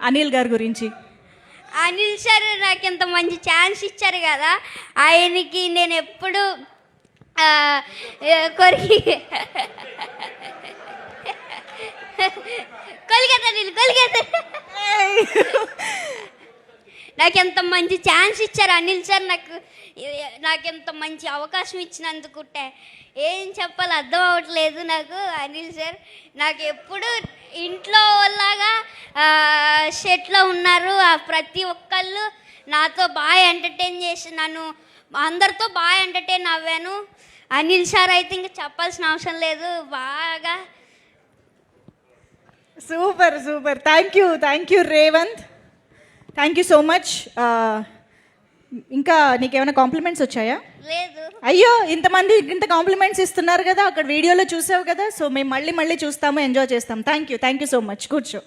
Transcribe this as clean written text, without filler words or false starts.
అనిల్ గారి గురించి? అనిల్ సార్ నాకు ఇంత మంచి ఛాన్స్ ఇచ్చారు కదా, ఆయనకి నేను ఎప్పుడు కొరికి కొలిగేతా నీళ్ళు కొలిగేతా. నాకు ఎంత మంచి ఛాన్స్ ఇచ్చారు అనిల్ సార్, నాకు ఎంత మంచి అవకాశం ఇచ్చినందుకు ఏం చెప్పాలి అర్థం అవ్వట్లేదు నాకు. అనిల్ సార్ నాకు ఎప్పుడు ఇంట్లో లాగా సెట్లో ఉన్నారు. ప్రతి ఒక్కళ్ళు నాతో బాగా ఎంటర్టైన్ చేసి నన్ను అందరితో బాగా ఎంటర్టైన్ అవ్వాను. అనిల్ సార్ అయితే ఇంకా చెప్పాల్సిన అవసరం లేదు. బాగా super super. Thank you Revanth, thank you so much. ఇంకా నీకేమైనా కాంప్లిమెంట్స్ వచ్చాయా? లేదు. అయ్యో, ఇంతమంది ఇంత కాంప్లిమెంట్స్ ఇస్తున్నారు కదా, అక్కడ వీడియోలో చూసావు కదా. సో మేము మళ్ళీ చూస్తాము, ఎంజాయ్ చేస్తాం. Thank you so much. కూర్చో.